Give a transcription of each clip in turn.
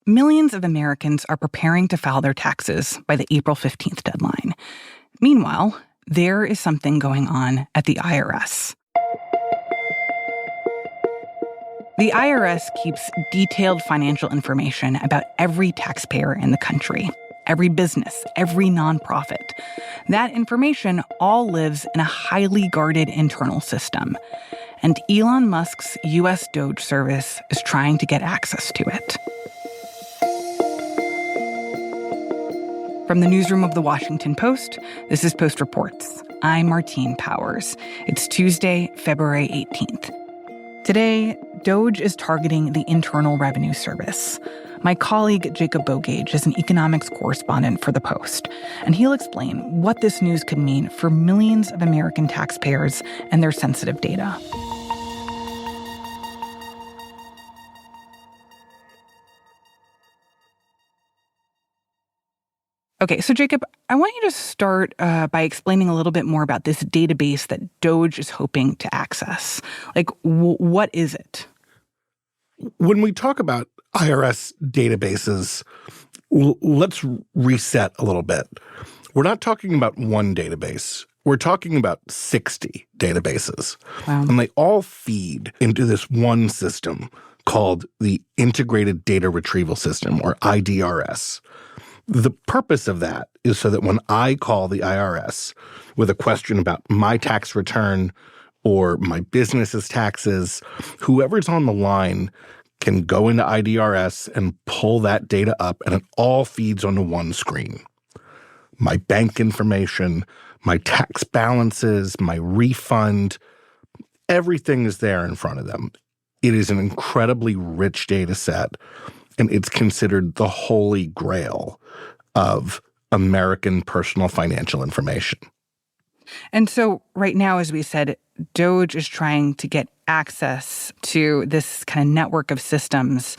Millions of Americans are preparing to file their taxes by the April 15th deadline. Meanwhile, there is something going on at the IRS. The IRS keeps detailed financial information about every taxpayer in the country, every business, every nonprofit. That information all lives in a highly guarded internal system. And Elon Musk's U.S. DOGE Service is trying to get access to it. From the newsroom of The Washington Post, this is Post Reports. I'm Martine Powers. It's Tuesday, February 18th. Today, DOGE is targeting the Internal Revenue Service. My colleague Jacob Bogage is an economics correspondent for The Post, and he'll explain what this news could mean for millions of American taxpayers and their sensitive data. Okay, so Jacob, I want you to start by explaining a little bit more about this database that DOGE is hoping to access. Like, what is it? When we talk about IRS databases, let's reset a little bit. We're not talking about one database. We're talking about 60 databases. Wow. And they all feed into this one system called the Integrated Data Retrieval System, or IDRS. The purpose of that is so that when I call the IRS with a question about my tax return or my business's taxes, whoever's on the line can go into IDRS and pull that data up, and it all feeds onto one screen. My bank information, my tax balances, my refund, everything is there in front of them. It is an incredibly rich data set, and it's considered the holy grail of American personal financial information. And so right now, as we said, DOGE is trying to get access to this kind of network of systems.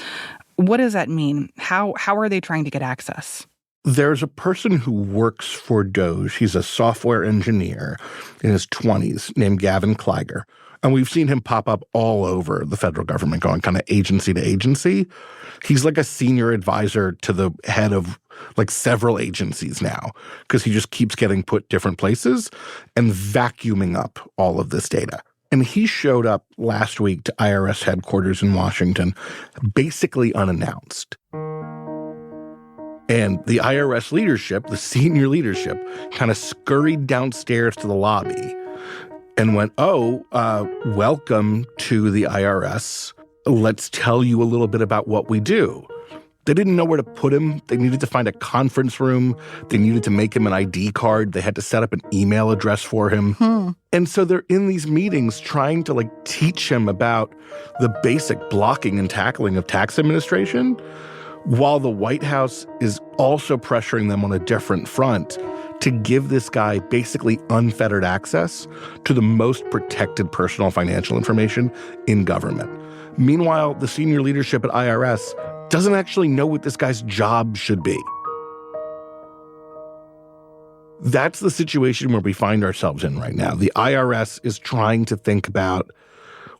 What does that mean? How are they trying to get access? There's a person who works for DOGE. He's a software engineer in his 20s named Gavin Kleiger. And we've seen him pop up all over the federal government, going kind of agency to agency. He's like a senior advisor to the head of like several agencies now, because he just keeps getting put different places and vacuuming up all of this data. And he showed up last week to IRS headquarters in Washington, basically unannounced. And the IRS leadership, the senior leadership, kind of scurried downstairs to the lobby and went, welcome to the IRS. Let's tell you a little bit about what we do. They didn't know where to put him. They needed to find a conference room. They needed to make him an ID card. They had to set up an email address for him. And so they're in these meetings trying to teach him about the basic blocking and tackling of tax administration, while the White House is also pressuring them on a different front to give this guy basically unfettered access to the most protected personal financial information in government. Meanwhile, the senior leadership at IRS doesn't actually know what this guy's job should be. That's the situation where we find ourselves in right now. The IRS is trying to think about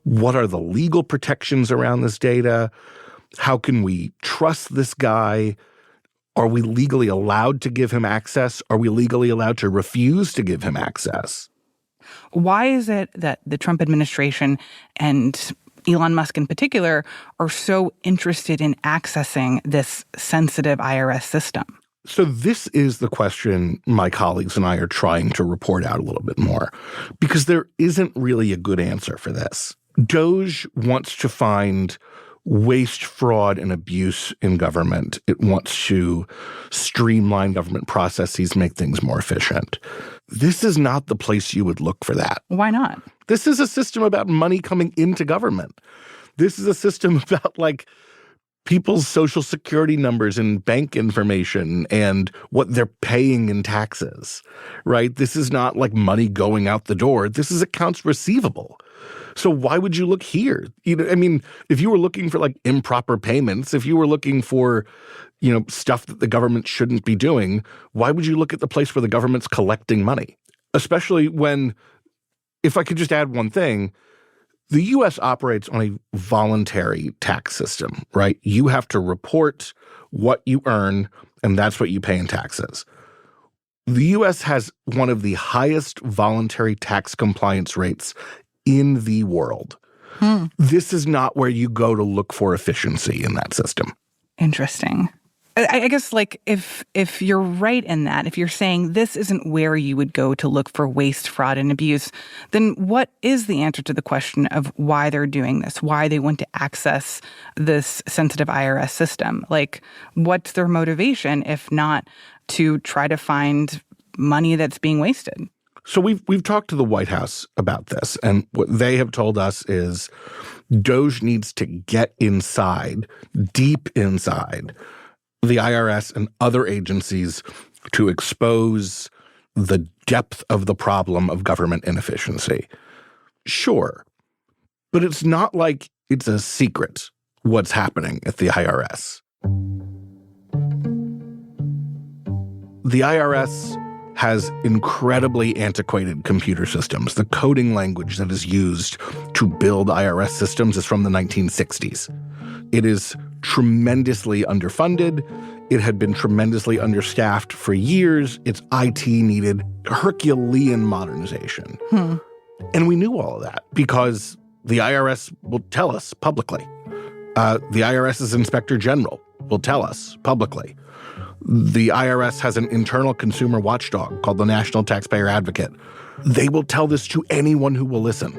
what are the legal protections around this data? How can we trust this guy? Are we legally allowed to give him access? Are we legally allowed to refuse to give him access? Why is it that the Trump administration and Elon Musk in particular are so interested in accessing this sensitive IRS system? So this is the question my colleagues and I are trying to report out a little bit more, because there isn't really a good answer for this. DOGE wants to find waste, fraud, and abuse in government. It wants to streamline government processes, make things more efficient. This is not the place you would look for that. Why not? This is a system about money coming into government. This is a system about people's social security numbers and bank information and what they're paying in taxes, right? This is not money going out the door. This is accounts receivable. So why would you look here? If you were looking for improper payments, if you were looking for, stuff that the government shouldn't be doing, why would you look at the place where the government's collecting money? Especially when, if I could just add one thing, The U.S. operates on a voluntary tax system, right? You have to report what you earn, and that's what you pay in taxes. The U.S. has one of the highest voluntary tax compliance rates in the world. This is not where you go to look for efficiency in that system. Interesting. I guess, like, if you're right in that, if you're saying this isn't where you would go to look for waste, fraud, and abuse, then what is the answer to the question of why they're doing this, why they want to access this sensitive IRS system? Like, what's their motivation, if not to try to find money that's being wasted? So we've talked to the White House about this, and what they have told us is DOGE needs to get inside, deep inside, the IRS and other agencies to expose the depth of the problem of government inefficiency. Sure, but it's not like it's a secret what's happening at the IRS. The IRS has incredibly antiquated computer systems. The coding language that is used to build IRS systems is from the 1960s. It is tremendously underfunded. It had been tremendously understaffed for years. Its IT needed Herculean modernization. And we knew all of that because the IRS will tell us publicly. The IRS's Inspector General will tell us publicly. The IRS has an internal consumer watchdog called the National Taxpayer Advocate. They will tell this to anyone who will listen.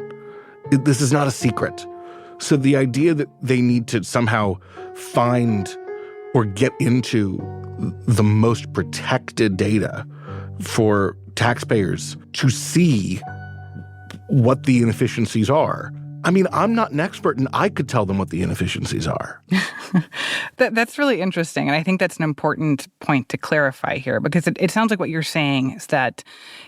This is not a secret. So the idea that they need to somehow find or get into the most protected data for taxpayers to see what the inefficiencies are. I mean, I'm not an expert, and I could tell them what the inefficiencies are. That's really interesting. And I think that's an important point to clarify here, because it sounds like what you're saying is that,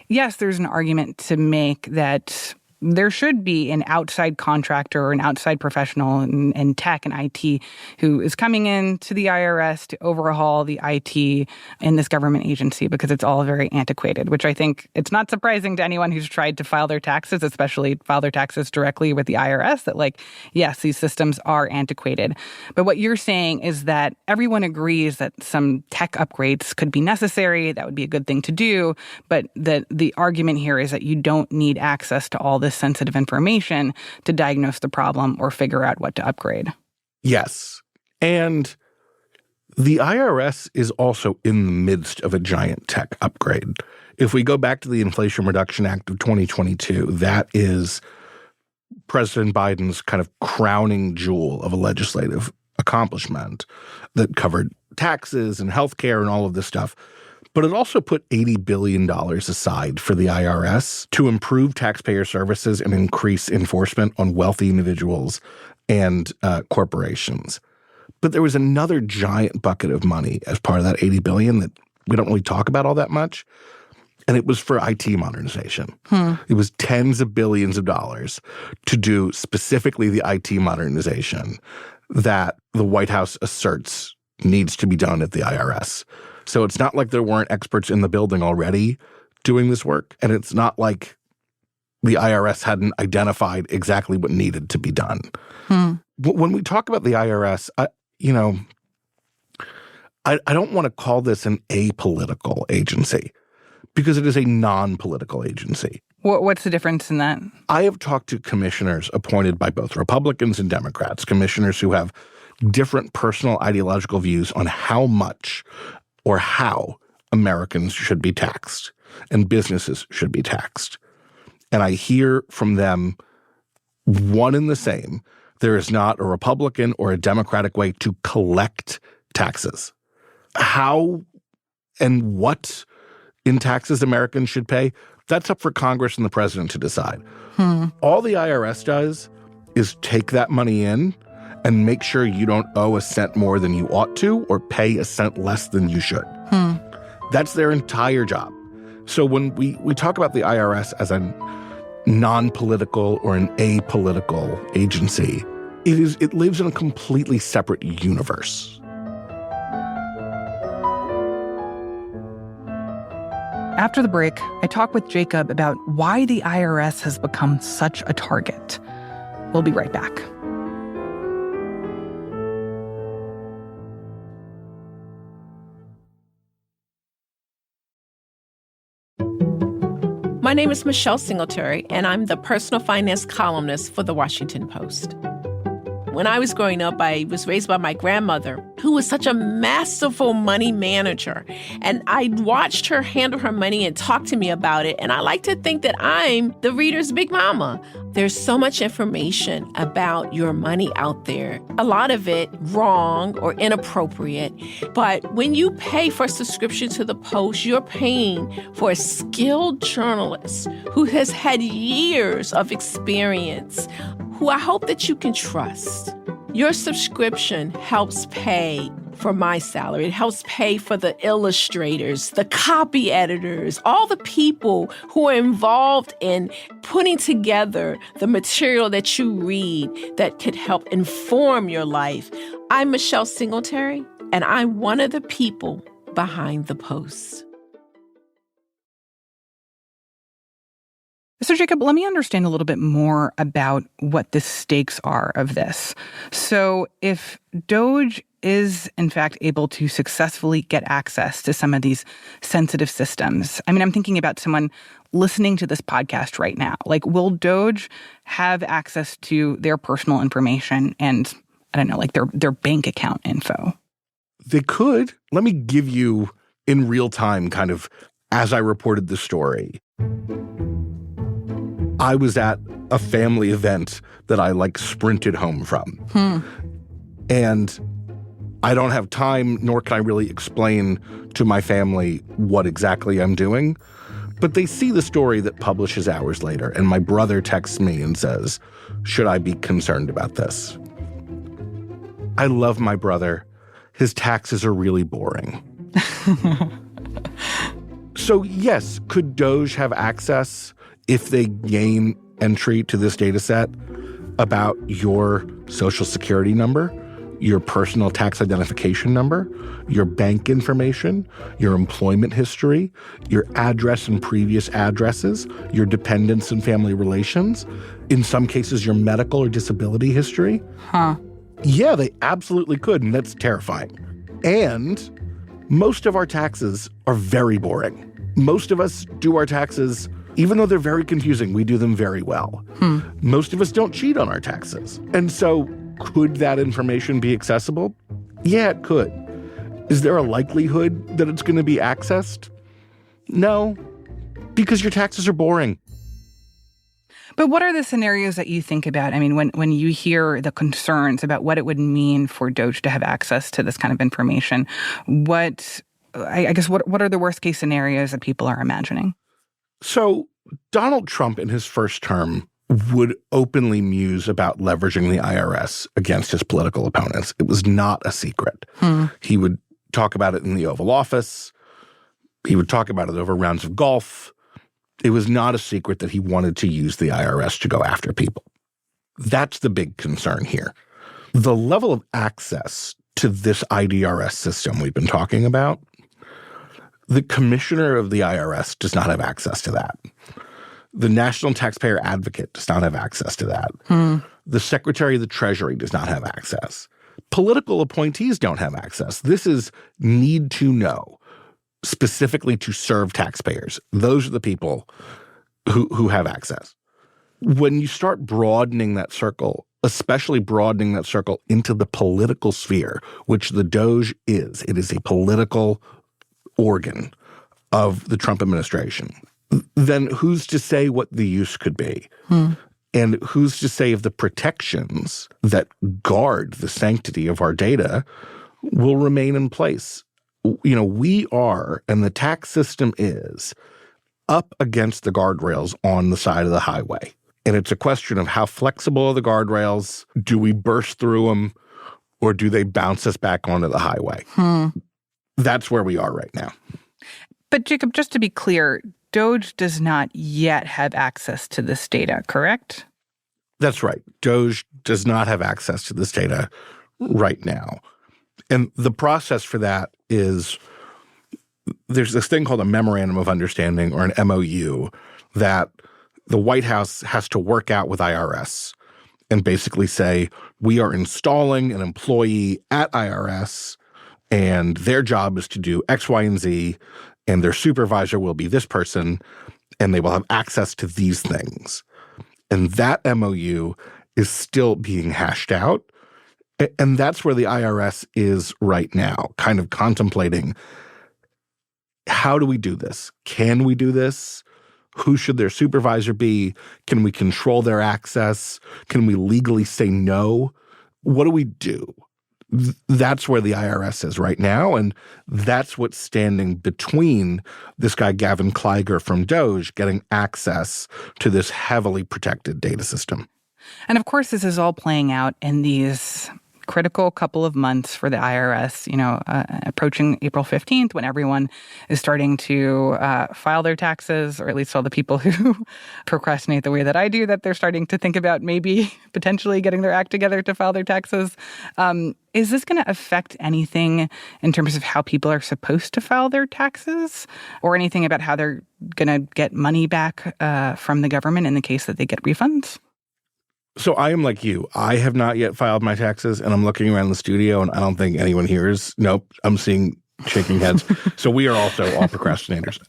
yes, there's an argument to make that there should be an outside contractor or an outside professional in tech and IT who is coming in to the IRS to overhaul the IT in this government agency, because it's all very antiquated, which I think it's not surprising to anyone who's tried to file their taxes, especially file their taxes directly with the IRS, that, like, yes, these systems are antiquated. But what you're saying is that everyone agrees that some tech upgrades could be necessary. That would be a good thing to do. But the argument here is that you don't need access to all this sensitive information to diagnose the problem or figure out what to upgrade. Yes. And the IRS is also in the midst of a giant tech upgrade. If we go back to the Inflation Reduction Act of 2022, that is President Biden's kind of crowning jewel of a legislative accomplishment that covered taxes and healthcare and all of this stuff. But it also put $80 billion aside for the IRS to improve taxpayer services and increase enforcement on wealthy individuals and corporations. But there was another giant bucket of money as part of that $80 billion that we don't really talk about all that much, and it was for IT modernization. It was tens of billions of dollars to do specifically the IT modernization that the White House asserts needs to be done at the IRS. So it's not like there weren't experts in the building already doing this work, and it's not like the IRS hadn't identified exactly what needed to be done. When we talk about the IRS, I don't want to call this an apolitical agency, because it is a non-political agency. What's the difference in that? I have talked to commissioners appointed by both Republicans and Democrats, commissioners who have different personal ideological views on how much or how Americans should be taxed and businesses should be taxed. And I hear from them one and the same. There is not a Republican or a Democratic way to collect taxes. How and what in taxes Americans should pay, that's up for Congress and the president to decide. All the IRS does is take that money in and make sure you don't owe a cent more than you ought to or pay a cent less than you should. That's their entire job. So when we talk about the IRS as a non-political or an apolitical agency, it lives in a completely separate universe. After the break, I talk with Jacob about why the IRS has become such a target. We'll We'll be right back. My name is Michelle Singletary, and I'm the personal finance columnist for The Washington Post. When I was growing up, I was raised by my grandmother, who was such a masterful money manager. And I watched her handle her money and talk to me about it. And I like to think that I'm the reader's big mama. There's so much information about your money out there, a lot of it wrong or inappropriate. But when you pay for a subscription to the Post, you're paying for a skilled journalist who has had years of experience, who I hope that you can trust. Your subscription helps pay for my salary. It helps pay for the illustrators, the copy editors, all the people who are involved in putting together the material that you read that could help inform your life. I'm Michelle Singletary, and I'm one of the people behind the Post. So, Jacob, let me understand a little bit more about what the stakes are of this. So if DOGE is, in fact, able to successfully get access to some of these sensitive systems, I mean, I'm thinking about someone listening to this podcast right now. Like, will DOGE have access to their personal information and, I don't know, like their bank account info? They could. Let me give you, in real time, kind of, as I reported the story. I was at a family event that I sprinted home from. And I don't have time, nor can I really explain to my family what exactly I'm doing. But they see the story that publishes hours later, and my brother texts me and says, should I be concerned about this? I love my brother. His taxes are really boring. So yes, could DOGE have access if they gain entry to this data set about your social security number, your personal tax identification number, your bank information, your employment history, your address and previous addresses, your dependents and family relations, in some cases, your medical or disability history? Yeah, they absolutely could, and that's terrifying. And most of our taxes are very boring. Most of us do our taxes. Even though they're very confusing, we do them very well. Most of us don't cheat on our taxes. And so could that information be accessible? Yeah, it could. Is there a likelihood that it's going to be accessed? No, because your taxes are boring. But what are the scenarios that you think about? I mean, when you hear the concerns about what it would mean for DOGE to have access to this kind of information, what are the worst case scenarios that people are imagining? So Donald Trump in his first term would openly muse about leveraging the IRS against his political opponents. It was not a secret. He would talk about it in the Oval Office. He would talk about it over rounds of golf. It was not a secret that he wanted to use the IRS to go after people. That's the big concern here. The level of access to this IDRS system we've been talking about, the commissioner of the IRS does not have access to that. The National Taxpayer Advocate does not have access to that. The Secretary of the Treasury does not have access. Political appointees don't have access. This is need to know, specifically to serve taxpayers. Those are the people who have access. When you start broadening that circle, especially broadening that circle into the political sphere, which the DOGE is, it is a political organ of the Trump administration, then who's to say what the use could be? And who's to say if the protections that guard the sanctity of our data will remain in place? You know, we are, and the tax system is, up against the guardrails on the side of the highway. And it's a question of how flexible are the guardrails? Do we burst through them, or do they bounce us back onto the highway? That's where we are right now. But Jacob, just to be clear, DOGE does not yet have access to this data, correct? That's right. DOGE does not have access to this data right now. And the process for that is there's this thing called a Memorandum of Understanding, or an MOU, that the White House has to work out with IRS. and basically say, we are installing an employee at IRS and their job is to do X, Y, and Z, and their supervisor will be this person, and they will have access to these things. And that MOU is still being hashed out. And that's where the IRS is right now, kind of contemplating, how do we do this? Can we do this? Who should their supervisor be? Can we control their access? Can we legally say no? What do we do? That's where the IRS is right now, and that's what's standing between this guy Gavin Kleiger from DOGE getting access to this heavily protected data system. And of course, this is all playing out in these critical couple of months for the IRS, approaching April 15th, when everyone is starting to file their taxes, or at least all the people who procrastinate the way that I do, that they're starting to think about maybe potentially getting their act together to file their taxes. Is this going to affect anything in terms of how people are supposed to file their taxes, or anything about how they're going to get money back from the government in the case that they get refunds? So I am like you. I have not yet filed my taxes, and I'm looking around the studio, and I don't think anyone here is. Nope, I'm seeing shaking heads. So we are also all procrastinators.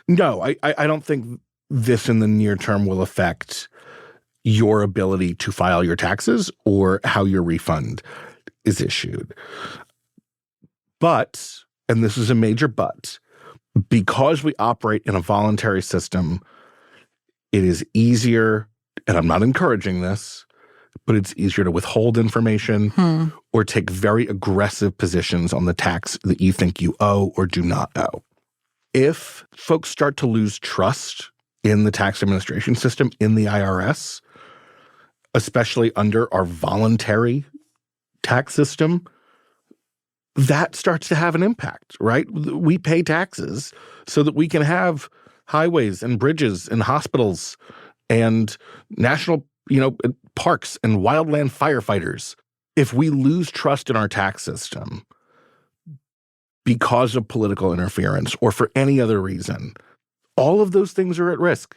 No, I don't think this in the near term will affect your ability to file your taxes or how your refund is issued. But, and this is a major but, because we operate in a voluntary system, it is easier, and I'm not encouraging this, but it's easier to withhold information or take very aggressive positions on the tax that you think you owe or do not owe. If folks start to lose trust in the tax administration system, in the IRS, especially under our voluntary tax system, that starts to have an impact, right? We pay taxes so that we can have highways and bridges and hospitals and national, parks and wildland firefighters. If we lose trust in our tax system because of political interference or for any other reason, all of those things are at risk.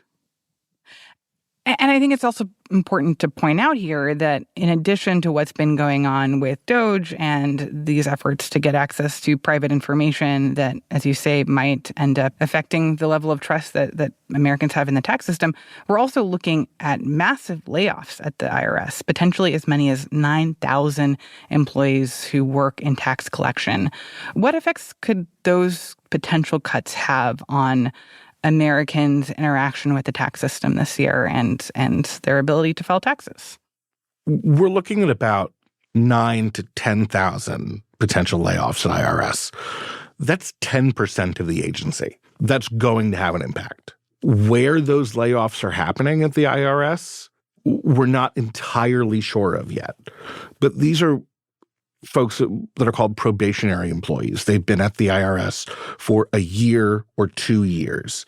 And I think it's also important to point out here that in addition to what's been going on with DOGE and these efforts to get access to private information that, as you say, might end up affecting the level of trust that Americans have in the tax system, we're also looking at massive layoffs at the IRS, potentially as many as 9,000 employees who work in tax collection. What effects could those potential cuts have on Americans' interaction with the tax system this year and their ability to file taxes? We're looking at about 9,000 to 10,000 potential layoffs at IRS. That's 10% of the agency. That's going to have an impact. Where those layoffs are happening at the IRS, we're not entirely sure of yet. But these are folks that are called probationary employees. They've been at the IRS for a year or 2 years.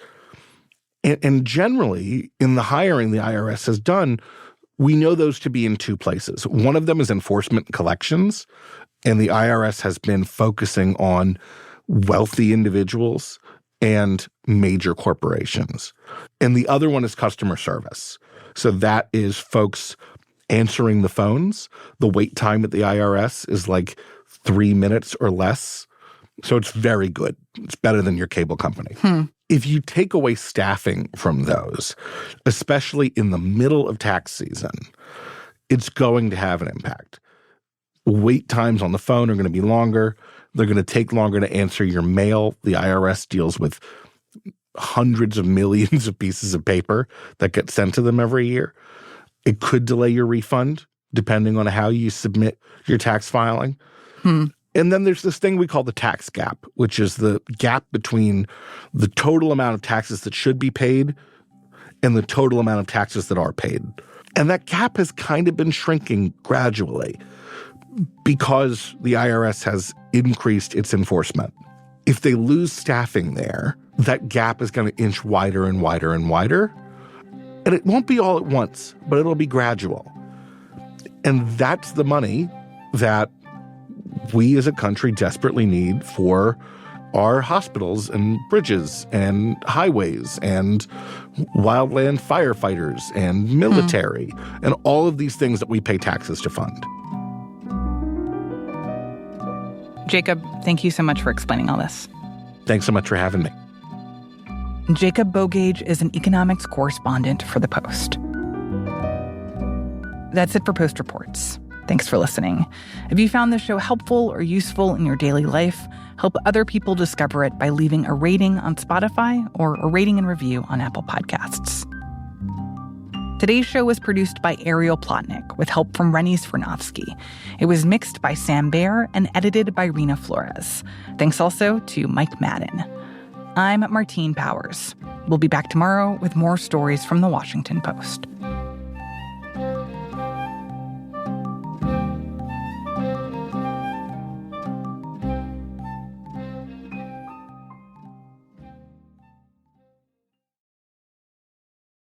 And generally, in the hiring the IRS has done, we know those to be in two places. One of them is enforcement and collections, and the IRS has been focusing on wealthy individuals and major corporations. And the other one is customer service. So that is folks answering the phones. The wait time at the IRS is like 3 minutes or less. So it's very good. It's better than your cable company. If you take away staffing from those, especially in the middle of tax season, it's going to have an impact. Wait times on the phone are going to be longer. They're going to take longer to answer your mail. The IRS deals with hundreds of millions of pieces of paper that get sent to them every year. It could delay your refund, depending on how you submit your tax filing. And then there's this thing we call the tax gap, which is the gap between the total amount of taxes that should be paid and the total amount of taxes that are paid. And that gap has kind of been shrinking gradually because the IRS has increased its enforcement. If they lose staffing there, that gap is going to inch wider and wider and wider. And it won't be all at once, but it'll be gradual. And that's the money that we as a country desperately need for are hospitals and bridges and highways and wildland firefighters and military and all of these things that we pay taxes to fund. Jacob, thank you so much for explaining all this. Thanks so much for having me. Jacob Bogage is an economics correspondent for The Post. That's it for Post Reports. Thanks for listening. If you found this show helpful or useful in your daily life, help other people discover it by leaving a rating on Spotify or a rating and review on Apple Podcasts. Today's show was produced by Ariel Plotnick with help from Rennie Svirnovsky. It was mixed by Sam Baer and edited by Rena Flores. Thanks also to Mike Madden. I'm Martine Powers. We'll be back tomorrow with more stories from The Washington Post.